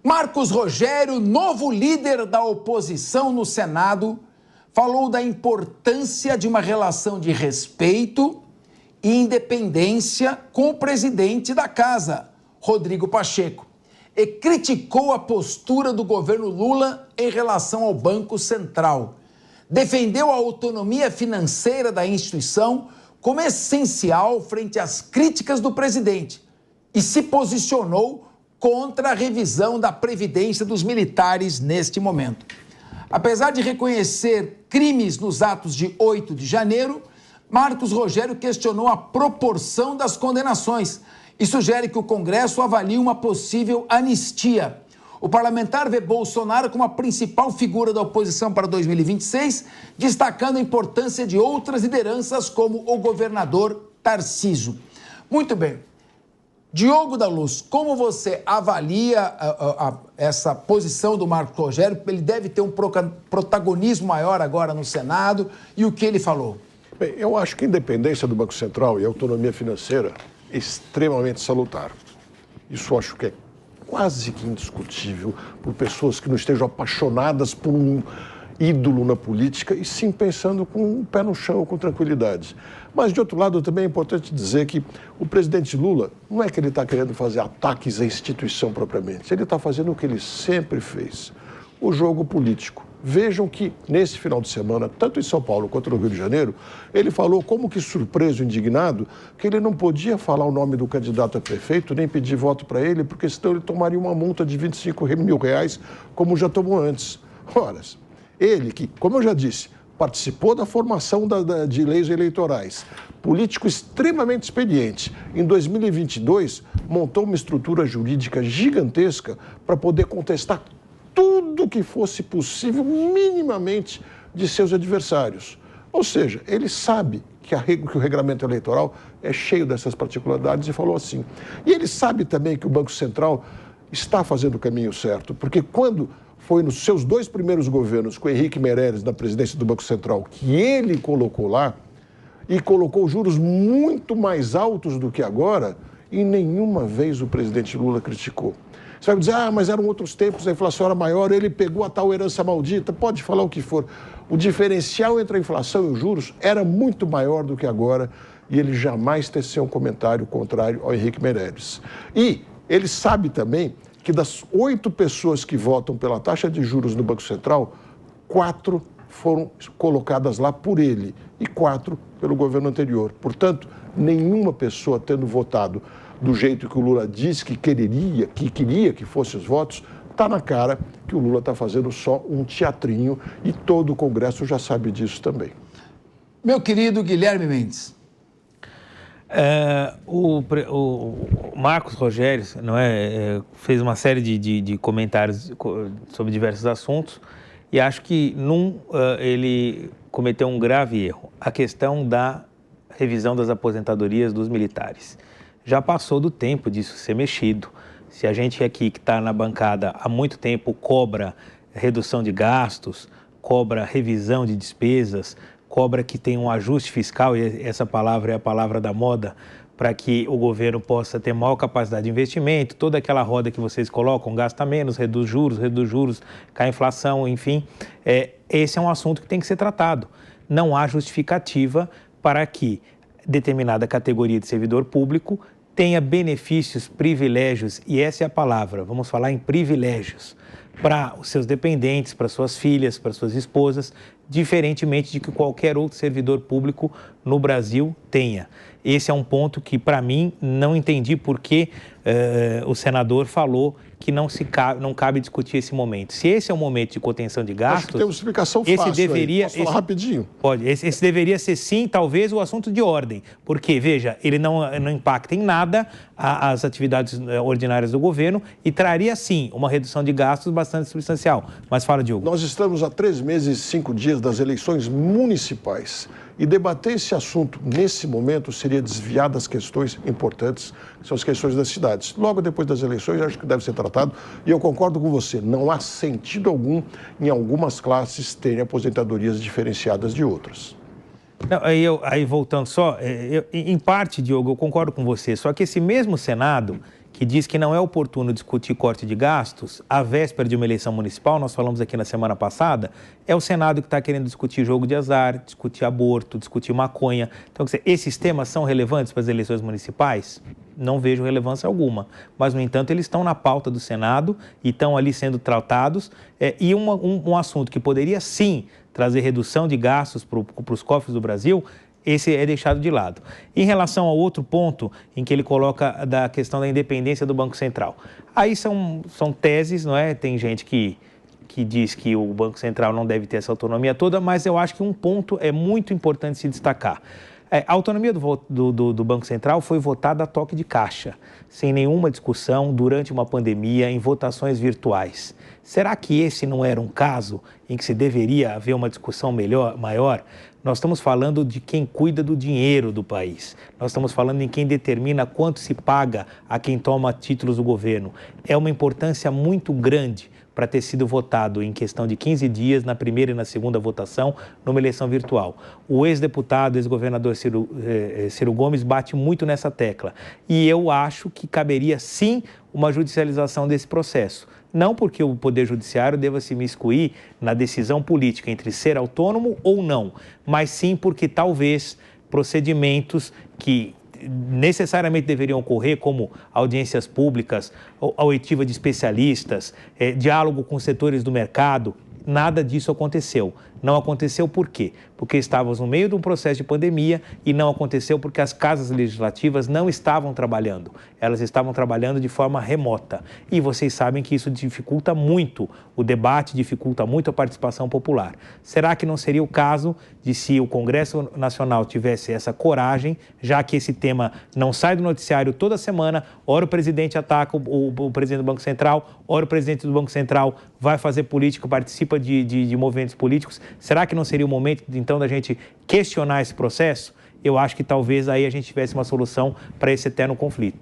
Marcos Rogério, novo líder da oposição no Senado, falou da importância de uma relação de respeito e independência com o presidente da casa, Rodrigo Pacheco, e criticou a postura do governo Lula em relação ao Banco Central. Defendeu a autonomia financeira da instituição como essencial frente às críticas do presidente e se posicionou contra a revisão da Previdência dos militares neste momento. Apesar de reconhecer crimes nos atos de 8 de janeiro, Marcos Rogério questionou a proporção das condenações e sugere que o Congresso avalie uma possível anistia. O parlamentar vê Bolsonaro como a principal figura da oposição para 2026, destacando a importância de outras lideranças como o governador Tarcísio. Muito bem. Diogo da Luz, como você avalia essa posição do Marcos Rogério? Ele deve ter um protagonismo maior agora no Senado, e o que ele falou? Bem, eu acho que a independência do Banco Central e a autonomia financeira é extremamente salutar. Isso eu acho que é quase que indiscutível por pessoas que não estejam apaixonadas por um ídolo na política e sim pensando com o pé no chão, com tranquilidade. Mas, de outro lado, também é importante dizer que o presidente Lula não é que ele está querendo fazer ataques à instituição propriamente, ele está fazendo o que ele sempre fez, o jogo político. Vejam que, nesse final de semana, tanto em São Paulo quanto no Rio de Janeiro, ele falou, como que surpreso, indignado, que ele não podia falar o nome do candidato a prefeito, nem pedir voto para ele, porque senão ele tomaria uma multa de R$25 mil, como já tomou antes. Ora, ele que, como eu já disse, participou da formação de leis eleitorais, político extremamente experiente, em 2022 montou uma estrutura jurídica gigantesca para poder contestar tudo que fosse possível, minimamente, de seus adversários. Ou seja, ele sabe que o regramento eleitoral é cheio dessas particularidades e falou assim. E ele sabe também que o Banco Central está fazendo o caminho certo, porque quando foi nos seus 2 primeiros governos, com Henrique Meirelles na presidência do Banco Central, que ele colocou lá, e colocou juros muito mais altos do que agora, e nenhuma vez o presidente Lula criticou. Você vai dizer, mas eram outros tempos, a inflação era maior, ele pegou a tal herança maldita, pode falar o que for. O diferencial entre a inflação e os juros era muito maior do que agora, e ele jamais teceu um comentário contrário ao Henrique Meirelles. E ele sabe também que das 8 pessoas que votam pela taxa de juros no Banco Central, 4 foram colocadas lá por ele e 4 pelo governo anterior. Portanto, nenhuma pessoa tendo votado do jeito que o Lula disse que queria que fossem os votos, está na cara que o Lula está fazendo só um teatrinho e todo o Congresso já sabe disso também. Meu querido Guilherme Mendes. O Marcos Rogério fez uma série de comentários sobre diversos assuntos e acho que ele cometeu um grave erro, a questão da revisão das aposentadorias dos militares. Já passou do tempo disso ser mexido. Se a gente aqui que está na bancada há muito tempo cobra redução de gastos, cobra revisão de despesas, cobra que tem um ajuste fiscal, e essa palavra é a palavra da moda, para que o governo possa ter maior capacidade de investimento, toda aquela roda que vocês colocam, gasta menos, reduz juros, cai a inflação, enfim, esse é um assunto que tem que ser tratado. Não há justificativa para que determinada categoria de servidor público tenha benefícios, privilégios, e essa é a palavra, vamos falar em privilégios, para os seus dependentes, para suas filhas, para suas esposas, diferentemente de que qualquer outro servidor público no Brasil tenha. Esse é um ponto que, para mim, não entendi por que o senador falou que não cabe discutir esse momento. Se esse é um momento de contenção de gastos... Acho que tem uma explicação fácil aí. Posso falar rapidinho? Pode. Esse deveria ser, sim, talvez, o assunto de ordem. Porque, veja, ele não impacta em nada as atividades ordinárias do governo e traria, sim, uma redução de gastos bastante substancial. Mas fala, Diogo. Nós estamos há 3 meses e 5 dias das eleições municipais. E debater esse assunto nesse momento seria desviar das questões importantes, que são as questões das cidades. Logo depois das eleições, acho que deve ser tratado, e eu concordo com você, não há sentido algum em algumas classes terem aposentadorias diferenciadas de outras. Não, aí voltando só, em parte, Diogo, eu concordo com você, só que esse mesmo Senado que diz que não é oportuno discutir corte de gastos à véspera de uma eleição municipal, nós falamos aqui na semana passada, é o Senado que está querendo discutir jogo de azar, discutir aborto, discutir maconha. Então, quer dizer, esses temas são relevantes para as eleições municipais? Não vejo relevância alguma. Mas, no entanto, eles estão na pauta do Senado e estão ali sendo tratados. E um assunto que poderia, sim, trazer redução de gastos para os cofres do Brasil, esse é deixado de lado. Em relação ao outro ponto, em que ele coloca da questão da independência do Banco Central. Aí são teses, não é? Tem gente que diz que o Banco Central não deve ter essa autonomia toda, mas eu acho que um ponto é muito importante se destacar. A autonomia do Banco Central foi votada a toque de caixa, sem nenhuma discussão, durante uma pandemia, em votações virtuais. Será que esse não era um caso em que se deveria haver uma discussão maior? Nós estamos falando de quem cuida do dinheiro do país. Nós estamos falando em quem determina quanto se paga a quem toma títulos do governo. É uma importância muito grande para ter sido votado em questão de 15 dias, na primeira e na segunda votação, numa eleição virtual. O ex-deputado, ex-governador Ciro Gomes bate muito nessa tecla. E eu acho que caberia, sim, uma judicialização desse processo. Não porque o Poder Judiciário deva se imiscuir na decisão política entre ser autônomo ou não, mas sim porque talvez procedimentos que necessariamente deveriam ocorrer, como audiências públicas, a oitiva de especialistas, diálogo com setores do mercado, nada disso aconteceu. Não aconteceu por quê? Porque estávamos no meio de um processo de pandemia e não aconteceu porque as casas legislativas não estavam trabalhando. Elas estavam trabalhando de forma remota. E vocês sabem que isso dificulta muito o debate, dificulta muito a participação popular. Será que não seria o caso de, se o Congresso Nacional tivesse essa coragem, já que esse tema não sai do noticiário toda semana, ora o presidente ataca o presidente do Banco Central, ora o presidente do Banco Central vai fazer política, participa de movimentos políticos. Será que não seria o momento, então, da gente questionar esse processo? Eu acho que talvez aí a gente tivesse uma solução para esse eterno conflito.